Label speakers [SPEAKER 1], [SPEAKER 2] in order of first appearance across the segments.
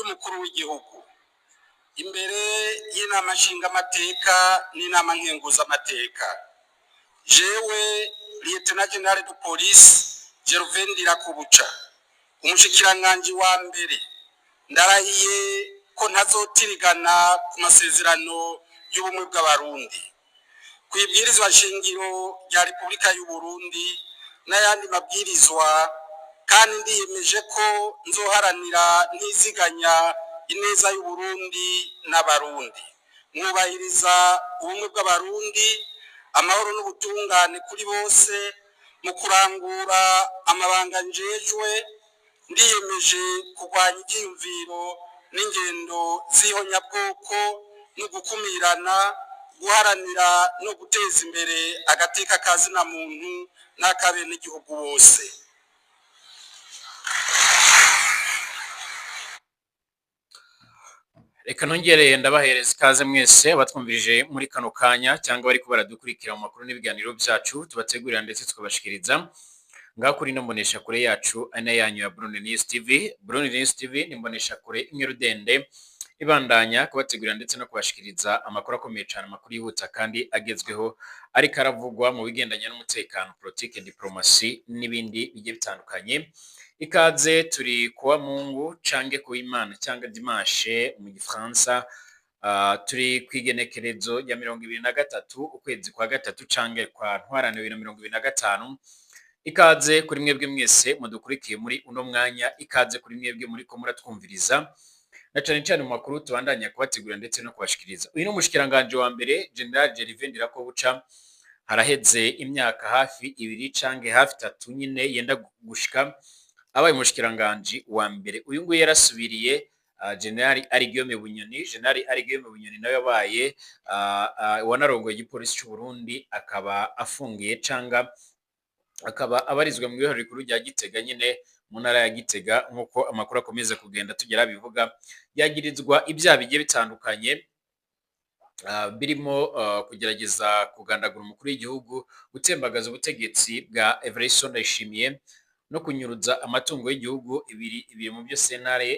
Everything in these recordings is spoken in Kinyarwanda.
[SPEAKER 1] y'umukuru w'igihugu imbere y'inama nshingamateka n'inama nkenguzamateka. Jewe Lieutenant General de Police Gervain Ndirakobuca, umushikiranganji wa mbere, ndarahiye ko ntazotirigana ku masezerano y'ubumwe bw'abarundi, kwibwirizwa shingiro rya Repubulika y'u Burundi n'ayandi mabwirizwa, kandi ndiyemeje ko nzoharanira ntiziganya ineza y'u Burundi n'abarundi, mwubahiriza ubumwe bw'abarundi, amahoro n'ubutungane kuri bose. Mu kurangura amabanga njejwe, ndiyemeje kurwanya ibyiyumviro n'ingendo z'ihonyabwoko no gukumirana, guharanira no guteza imbere agateka kazina muntu n'akabenegihugu bose.
[SPEAKER 2] Reka nongereye ndabahereza ikaze mwese abatwumvirije muri kano kanya cyangwa bari ko baradukurikira mu makuru n'ibiganiro byacu tubategurira ndetse tukabashikiriza ngaho kuri no mbonesha kure yacu ana yanyu ya Burundi News TV. Burundi News TV ni mbonesha kure imwe rudende ibandanya kubategurira ndetse no kubashikiriza amakuru akomeye cyane, amakuru yihuta kandi agezweho ariko aravugwa mu bigendanye n'umutekano, politique, diplomasi n'ibindi bigiye bitandukanye. Ikaze turi kuwa Mungu cange ku Imana cyangwa dimanche mu Gifaransa. Turi kwigenekerezo ya 2023 ukwezi kwa gatatu cange kwa ntwarane 2025. Ikaze kuri mwebwe mwese mudukurikiye muri uno mwanya, ikaze kuri mwebwe muri ko muratwumviriza na cyane cyane mu makuru tubandanya kubategura ndetse no kubashikiriza. Uyu ni umushikiranganje wa mbere General Gervain Ndirakobuca, haraheze imyaka hafi 2 cange hafi 3 nyine yenda gushika abaye umushikiranganje wa mbere. Uyu nguyu yarasubiriye General Guillaume Bunyoni. General Guillaume Bunyoni nawe yabaye wanarongoye igipolisi cy'u Burundi, akaba afungiye canga akaba abarizwa mu bihoro rikuru rya Gitega nyine mu ntara ya Gitega. Nkuko amakuru akomeza kugenda tugera bivuga, yagirizwa ibyaha bigiye bitandukanye birimo kugerageza kugandagura umukuru w'igihugu, gutembagaza ubutegetsi bwa Evariste Ndayishimiye no kunyuruza amatungo y'igihugu. Ibiri mu byo sentare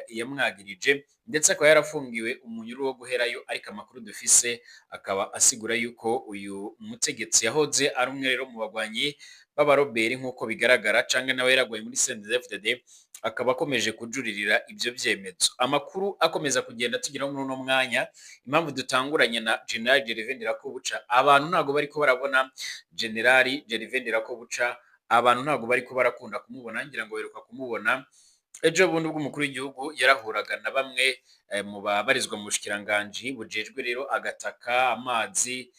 [SPEAKER 2] yamwagirije, ndetse akaba yarafungiwe umunyuru wo guherayo. Ariko amakuru dufise akaba asigura yuko uyu mutegetsi yahoze ari umwe rero mu bagwanyi b'abaroberi nk'uko bigaragara, canke nawe yaragwaye muri CNDD-FDD, akaba akomeje kujuririra ibyo byemezo. Amakuru akomeza kugenda tugira muri uno mwanya, impamvu dutanguranye na General Gervain Ndirakobuca. Abantu ntago bariko barabona General Gervain Ndirakobuca, abantu ntago bariko barakunda kumubona, ngira ngo beruka kumubona ejo bundi ubwo umukuru w'igihugu yarahuraga na bamwe mu babarizwa mu bushikiranganje bujejwe rero agataka, amazi,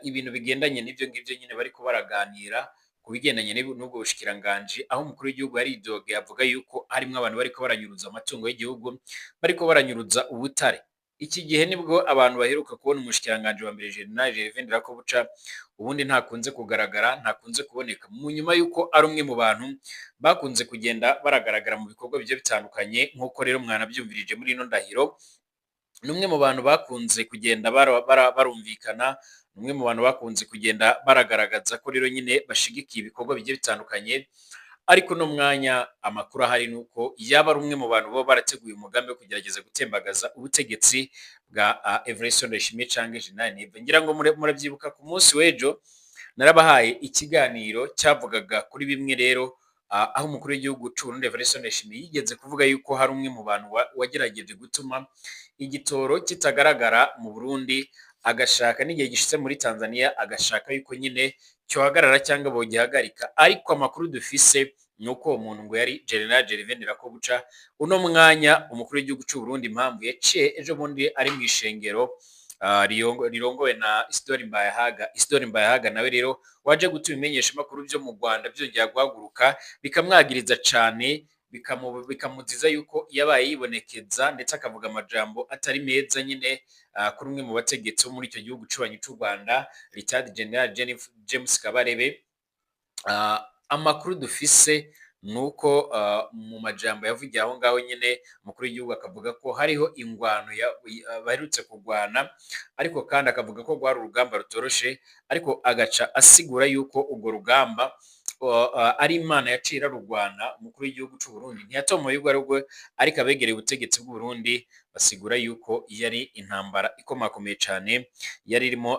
[SPEAKER 2] ibintu bigendanye n'ibyo ngibyo nyine bariko baraganira ku bigendanye n'ubwo bushikiranganje, aho umukuru w'igihugu yaridoge avuga yuko harimo abantu bariko baranyuruza amatungo y'igihugu, bariko baranyuruza ubutare. Iki gihe nibwo abantu baheruka kubona umushikiranganje wa mbere General Gervain Ndirakobuca, ubundi ntakunze kugaragara, ntakunze kuboneka, mu nyuma yuko ari umwe mu bantu bakunze kugenda baragaragara mu bikorwa bigiye bitandukanye. Nkuko rero mwanabyumvirije muri ino ndahiro, numwe mu bantu bakunze kugenda barumvikana, numwe mu bantu bakunze kugenda baragaragaza ko rero nyine bashigikiye ibikorwa bigiye bitandukanye. Ariko no mwanya amakuru ahari nuko yaba ari umwe mu bantu bo barateguye umugambi wo kugerageza gutembagaza ubutegetsi bwa Evariste Ndayishimiye canke General Neva. Ngira ngo murabyibuka ku munsi w'ejo narabahaye ikiganiro cyavugaga kuri bimwe rero, aho umukuru w'igihugu cy'u Burundi Evariste Ndayishimiye yigeze kuvuga yuko hari umwe mu bantu wagerageje gutuma igitoro kitagaragara mu Burundi, agashaka n'igihe gishitse muri Tanzania agashaka yuko nyine cyohagarara cyangwa bogihagarika. Ariko amakuru dufise nuko uwo muntu ngo yari General Gervain Ndirakobuca. Uno mwanya umukuru w'igihugu cy'u Burundi impamvu yaciye ejo bundi ari mu ishengero rirongowe na Isidore Mbayahaga nawe rero waje gutuma imenyesha makuru byo mu Rwanda byongera guhaguruka bikamwagiriza cyane, bikamuziza yuko yabaye yibonekeza ndetse akavuga amajambo atari meza nyine kuri umwe mu bategetsi bo muri icyo gihugu cy'ubanyi cy'u Rwanda, Richard General James Kabarebe. Amakuru dufise nuko mu majambo yavugiye aho ngaho nyine umukuru w'igihugu akavuga ko hariho ingwano baherutse kurwana, ariko kandi akavuga ko rwari urugamba rutoroshe, ariko agaca asigura yuko urwo rugamba ari Imana yaciye irarurwana umukuru w'igihugu c'u Burundi ntiyatomoye ubwo aribwo, ariko abegereye ubutegetsi bw'u Burundi basigura yuko yari intambara ikomakomeye cane yari irimo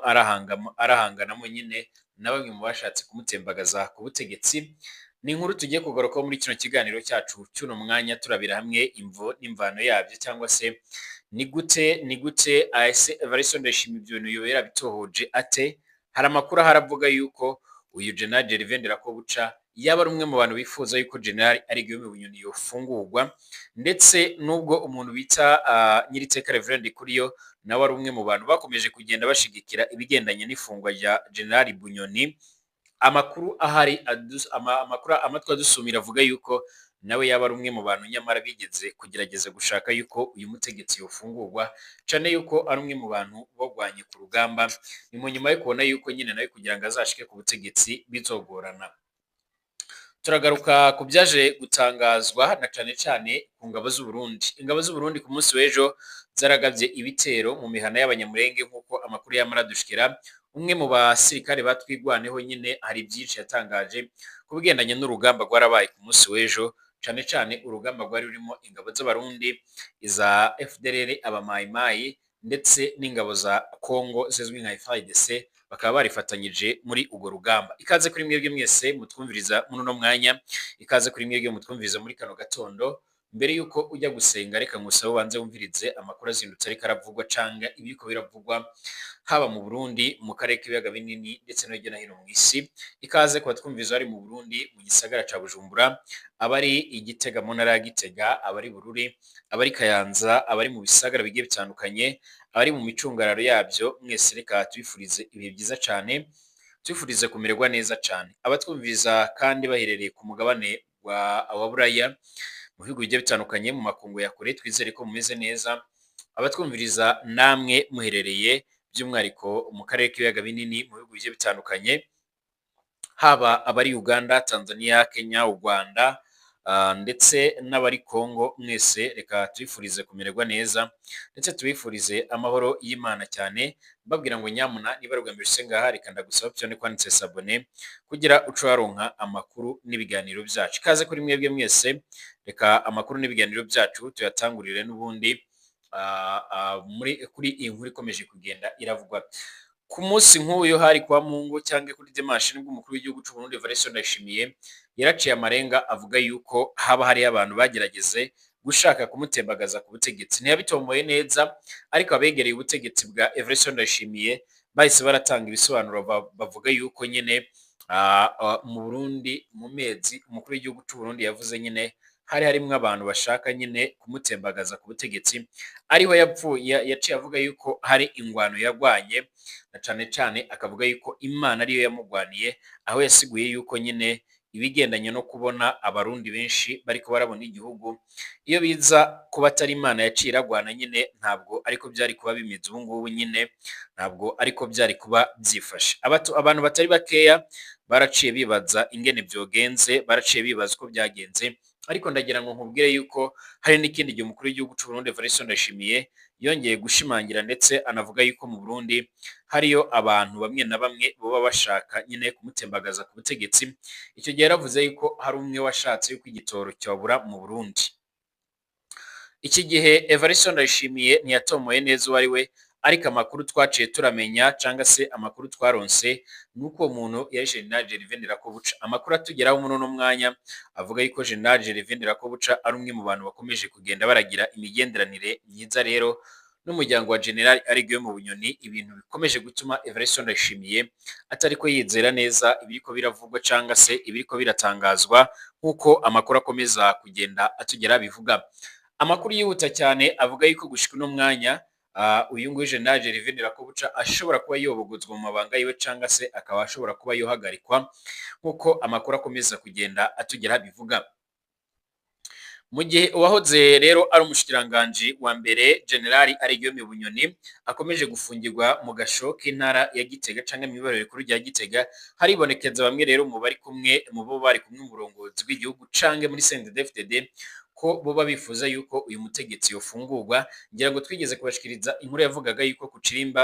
[SPEAKER 2] arahanganamo nyine na bamwe mu bashatse kumutembagaza ku butegetsi. Ni inkuru tugiye kugarukaho muri kino kiganiro cyacu cy'uno mwanya, turabira hamwe imvo n'imvano yabyo, cyangwa se ni gute Evariste Ndayishimiye ibyo bintu yoba yarabitohoje ate. Hari amakuru ahari avuga yuko uyu General Gervais Ndirakobuca yaba ari umwe mu bantu bifuza yuko General Guillaume Bunyoni yofungurwa, ndetse nubwo umuntu bita Nyiriteka Reverend Kuriyo nawe ari umwe mu bantu bakomeje kugenda bashigikira ibigendanye n'ifungwa rya General Bunyoni. Amakuru ahari amatwi adusumira avuga yuko nawe yaba ari umwe mu bantu nyamara bigeze kugerageza gushaka yuko uyu mutegetsi yofungurwa, cane yuko ari umwe mu bantu bagwanye ku rugamba. Ni mu nyuma yo kubona yuko nyine nawe kugira ngo azashike ku butegetsi bizogorana. Turagaruka ku byaje gutangazwa na cane ku ngabo z'u Burundi. Ingabo z'u Burundi ku munsi w'ejo zaragavye ibitero mu mihana y'abanyamurenge nk'uko amakuru yamara dushikira. Umwe mu basirikare batwigwaneho nyine hari byinshi yatangaje ku bigendanye n'urugamba rwarabaye ku munsi w'ejo, cane urugamba rwari rurimo ingabo z'abarundi, iza FDLR, abamayimayi ndetse n'ingabo za Kongo zizwi nka FARDC, bakaba barifatanyije muri ugo rugamba. Ikaze kuri mwebwe mwese mutwumviriza muri uno mwanya, ikaze kuri mwebwe mutwumviriza muri kano gatondo. Mbere yuko ujya gusenga, reka ngusabe ubanze wumvirize amakuru azindutse ariko aravugwa canga ibiko biravugwa haba mu Burundi, mu karere k'ibiyaga binini ndetse no hirya no hino mu isi. Ikaze kuba twumviriza bari mu Burundi, mu gisagara ca Bujumbura, abari Igitega mu ntara ya Gitega, abari Bururi, abari Kayanza, abari mu bisagara bigiye bitandukanye, abari mu micungararo yabyo, mwese reka tubifurize ibihe byiza cane, tubifurize kumererwa neza cane. Abatwumviriza kandi baherereye ku mugabane wa Buraya, mu bihugu bigiye bitandukanye, mu makungu ya kure, twizere ko mumeze neza. Abatwumviriza namwe muherereye by'umwariko mu karere k'ibiyaga binini, mu bihugu bigiye bitandukanye, haba abari Uganda, Tanzania, Kenya, u Rwanda, ndetse n'abari Kongo, mwese reka tubifurize kumererwa neza, ndetse tubifurize amahoro y'Imana cyane, mbabwira ngo nyamuna niba rugambije ngaha, reka ndagusaba cyane kwanditse sabone kugira uco waronka amakuru n'ibiganiro byacu. Kaze kuri mwebwe mwese, reka amakuru n'ibiganiro byacu tuyatangurire n'ubundi kuri iyi nkuru ikomeje kugenda iravugwa. Ku munsi nk'uyu hari kwa Mungu cyangwa kuri dimanche, nibwo umukuru w'igihugu c'u Burundi Evariste Ndayishimiye yaraciye amarenga avuga yuko haba hari abantu bagerageze gushaka kumutembagaza ku butegetsi. Ntiyabitomoye neza, ariko abegereye ubutegetsi bwa Evariste Ndayishimiye bahise baratanga ibisobanuro, bavuga yuko nyine mu Burundi mu mezi umukuru w'igihugu c'u Burundi yavuze nyine hari harimwo abantu bashaka nyine kumutembagaza ku butegetsi, ariho yaciye avuga yuko hari ingwano yagwanye, na cane akavuga yuko Imana ariyo yamugwaniye, aho yasiguye yuko nyine ibigendanye no kubona abarundi benshi bariko barabona igihugu, iyo biza kuba atari Imana yaciye iragwana nyine ntabwo ariko byari kuba bimeze ubu ngubu, nyine ntabwo ariko byari kuba byifashe. Abantu batari bakeya baraciye bibaza ingene byogenze, baraciye bibaza uko byagenze, ariko ndagira ngo nkubwire yuko hari n'ikindi gihe umukuru w'igihugu c'u Burundi Evariste Ndayishimiye yongeye gushimangira, ndetse anavuga yuko mu Burundi hariyo abantu bamwe na bamwe baba bashaka nyine kumutembagaza ku butegetsi. Icyo gihe yaravuze yuko hari umwe washatse yuko igitoro cyabura mu Burundi. Iki gihe Evariste Ndayishimiye ntiyatomoye neza uwo ari we, ariko amakuru twaciye turamenya cyangwa se amakuru twaronse nuko uwo muntu yari General Gervais Ndirakobuca. Amakuru atugeraho muri uno mwanya avuga yuko General Gervais Ndirakobuca ari umwe mu bantu bakomeje kugenda baragira imigenderanire myiza rero n'umuryango wa General Guillaume Bunyoni, ibintu bikomeje gutuma Evariste Ndayishimiye atariko yizera neza ibiriko biravugwa cyangwa se ibiriko biratangazwa nk'uko amakuru akomeza kugenda atugera bivuga. Amakuru yihuta cyane avuga yuko gushika uno mwanya uyu nguyu General Gervais Ndirakobuca ashobora kuba yobogozwa mu mabanga yiwe, cyangwa se akaba ashobora kuba yohagarikwa nk'uko amakuru akomeza kugenda atugera bivuga. Mu gihe uwahoze rero ari umushikiranganji wa mbere General Guillaume Bunyoni akomeje gufungirwa mu gasho k'intara ya Gitega canke mu ibariro rikuru rya Gitega, haribonekeza bamwe rero mu bo bari kumwe umurongozi w'igihugu canke muri CNDD-FDD ko boba bifuza yuko uyu mutegetsi yofungurwa. Ngira ngo twigeze kubashikiriza inkuru yavugaga yuko ku Cirimba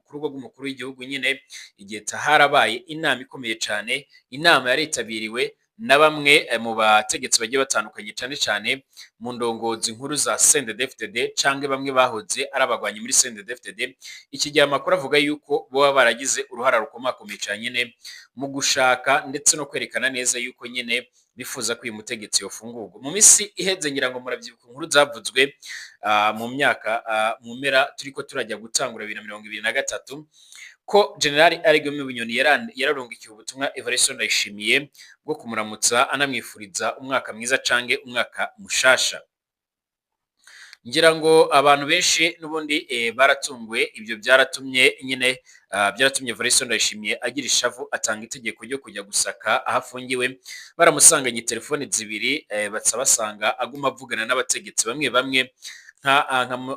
[SPEAKER 2] ku rugo rw'umukuru w'igihugu nyine igihe harabaye inama ikomeye cyane, inama yaritabiriwe na bamwe mu bategetsi bagiye batandukanye cyane cyane mu ndongozi nkuru za CNDD-FDD canke bamwe bahoze ari abagwanyi muri CNDD-FDD. Iki gihe amakuru avuga yuko boba baragize uruhara rukomakomeye cyane nyine mu gushaka ndetse no kwerekana neza yuko nyine bifuza ko uyu mutegetsi yofungurwa. Mu misi iheze ngira ngo muravyibuka inkuru zavuzwe mu myaka mu mpera turiko turajya gutangura 2023 ko General Aregome Bunyoni yararungikiye ubutumwa Evariste Ndayishimiye bwo kumuramutsa anamwifuriza umwaka mwiza cange umwaka mushasha. Ngira ngo abantu benshi nubundi baratunguwe, ibyo byaratumye nyine byaratumye Evariste Ndayishimiye agira ishavu atanga itegeko ryo kujya gusaka ahafungiwe. Baramusanganye telefone zibiri basanga aguma avugana n'abategetsi bamwe bamwe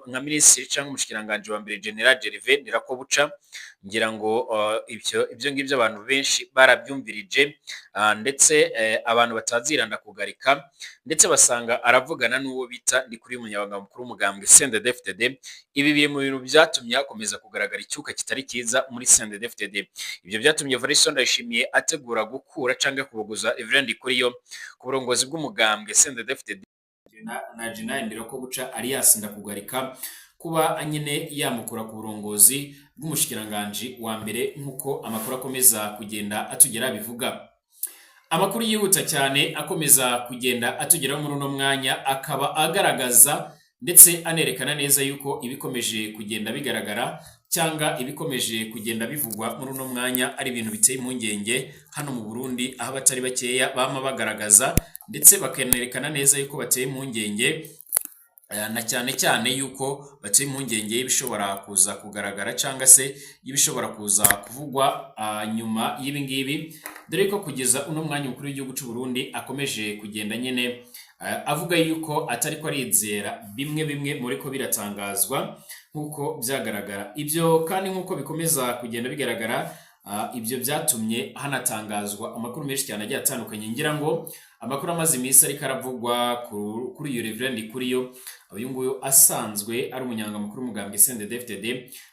[SPEAKER 2] nka minisitiri cyangwa umushikiranganje wa mbere General Gervais Ndirakobuca. Ngira ngo ibyo ngibyo abantu benshi barabyumvirije, ndetse abantu bataziranda kugarika, ndetse basanga aravugana n'uwo bita ndi kuri umunyabanga mukuru w'umugambwe CNDD-FDD. Ibi biri mu bintu byatumye hakomeza kugaragara icyuka kitari kiza muri CNDD-FDD. Ibyo byatumye Evariste Ndayishimiye ategura gukura cyangwa kubogoza Evrard Ndikuriyo ku burongozi bw'umugambwe CNDD-FDD na General Ndirakobuca alias Ndakugarika kuba nyine yamukura ku burongozi bw'umushikiranganje wa mbere, nkuko amakuru akomeza kugenda atugera bivuga. Amakuru yihuta cyane akomeza kugenda atugeraho muri uno mwanya, akaba agaragaza ndetse anerekana neza yuko ibikomeje kugenda bigaragara cyangwa ibikomeje kugenda bivugwa muri uno mwanya ari ibintu biteye impungenge hano mu Burundi, aho batari bakeya bama bagaragaza ndetse bakanerekana neza yuko bateye impungenge, na cyane cyane yuko bateye impungenge y'ibishobora kuza kugaragara cyangwa se y'ibishobora kuza kuvugwa nyuma y'ibi ngibi, dore ko kugeza uno mwanya umukuru w'igihugu cy'u Burundi akomeje kugenda nyine avuga yuko atari ko arizera bimwe muri ko biratangazwa nkuko byagaragara. Ibyo kandi nkuko bikomeza kugenda bigaragara, ibyo byatumye hanatangazwa amakuru menshi cyane agiye atandukanye. Ngira ngo amakuru amaze iminsi ariko aravugwa kuri iyo Evrard Ndikuriyo, uyu nguyu asanzwe ari umunyanga mukuru w'umugambwe CNDD-FDD.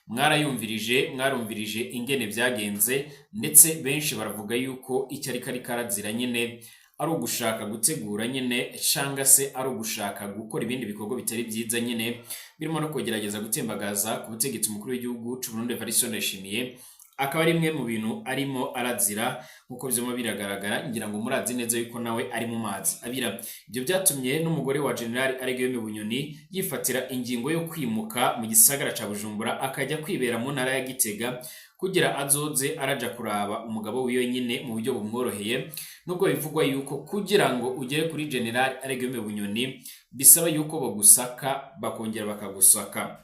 [SPEAKER 2] Mwarumvirije ingene byagenze, ndetse benshi baravuga yuko icyo ari karazira nyine ari ugushaka gutegura nyine cyangwa se ari ugushaka gukora ibindi bikorwa bitari byiza nyine birimo no kugerageza gutembagaza ku butegetsi umukuru w'igihugu cy'u Burundi Evariste Ndayishimiye. Akaba ari imwe mu bintu arimo arazira nkuko byoma biragaragara. Ngira ngo murazi neza yuko nawe ari mu mazi abira. Ibyo byatumye n'umugore wa General Aregome Bunyoni yifatira ingingo yo kwimuka mu gisagara ca Bujumbura akajya kwibera mu ntara ya Gitega kugira azoze araja kuraba umugabo wiwe nyine mu buryo bumworoheye. Nubwo bivugwa yuko kugira ngo ugere kuri General Aregome Bunyoni bisaba yuko bagusaka bakongera bakagusaka.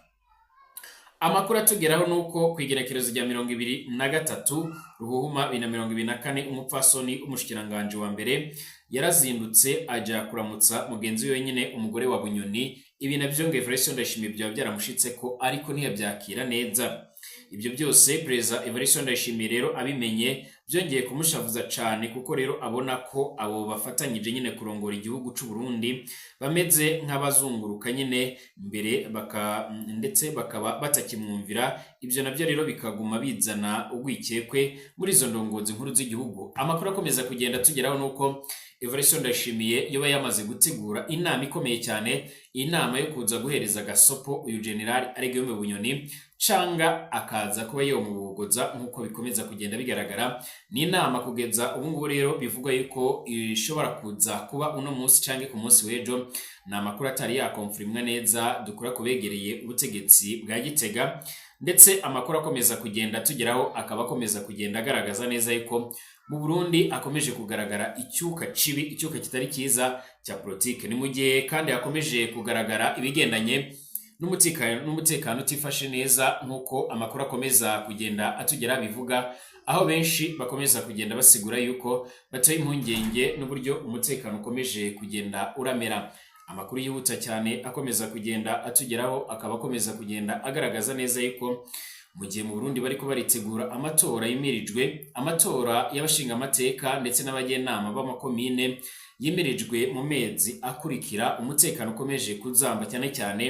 [SPEAKER 2] Amakuru atugeraho nuko kwigerekerezo rya 2023 Ruhuhuma 2024 umupfasoni umushikiranganje wa mbere yarazindutse aja kuramutsa mugenzi we nyine umugore wa Bunyoni. Ibi navyo ngo Evariste Ndayishimiye byaba byaramushitse ko ariko ntiyabyakira neza. Ibyo byose Perezida Evariste Ndayishimiye rero abimenye byongeye kumushavuza cyane, kuko rero abona ko abo bafatanyije nyine kurongora igihugu cy'u Burundi bameze nk'abazunguruka nyine mbere ndetse bakaba batakimwumvira. Ibyo nabyo rero bikaguma bizana ugwikekwe muri izo ndongozi nkuru z'igihugu. Amakuru akomeza kugenda tugeraho nuko Evariste Ndayishimiye yoba yamaze gutegura inama ikomeye cyane, inama yo kuza guhereza gasopo uyu General Aregome Bunyoni canga akaza kuba yo mubugoza nkuko bikomeza kugenda bigaragara. Ni inama kugeza ubu ngubu rero bivugwa yuko ishobora kuza kuba uno munsi canke ku munsi w'ejo. Na amakuru atari yakonfirmwa neza dukura kubegereye ubutegetsi bwa Gitega, ndetse amakuru akomeza kugenda tugeraho akaba akomeza kugenda agaragaza neza yuko mu Burundi akomeje kugaragara icyuka cibi, icyuka kitari kiza cya politike. Ni mu gihe kandi akomeje kugaragara ibigendanye n'umutekano utifashe neza nkuko amakuru akomeza kugenda atugera bivuga, aho benshi bakomeza kugenda basigura yuko batoye impungenge n'uburyo umutekano ukomeje kugenda uramera. Amakuru yihuta cyane akomeza kugenda atugeraho akaba akomeza kugenda agaragaza neza yuko mu gihe mu Burundi bariko baritegura amatora yimirijwe, amatora y'abashinga amateka ndetse n'abagenama b'amakomine yimirijwe mu mezi akurikira. Umutekano ukomeje kuzamba cyane cyane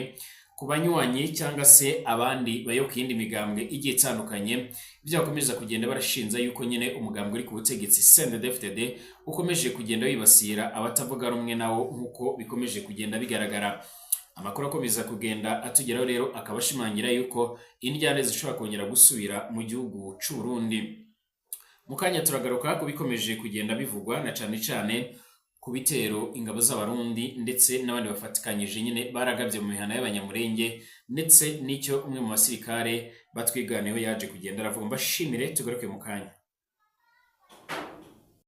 [SPEAKER 2] ku banywanyi cyangwa se abandi bayoboka iyindi migambwe igiye itandukanye, ibyo bakomeza kugenda barashinza yuko nyine umugambwe uri ku butegetsi CNDD-FDD ukomeje kugenda wibasira abatavuga rumwe nawo nk'uko bikomeje kugenda bigaragara. Amakuru akomeza kugenda atugeraho rero akaba ashimangira yuko indyane zishobora kongera gusubira mu gihugu cy'u Burundi. Mu kanya turagaruka ku bikomeje kugenda bivugwa na cane cane ku bitero ingabo z'abarundi ndetse n'abandi bafatikanyije nyine baragabye mu mihana y'abanyamurenge, ndetse n'icyo umwe mu basirikare batwiganiyeho yaje kugenda aravuga. Mbashimire, tugaruke mu kanya.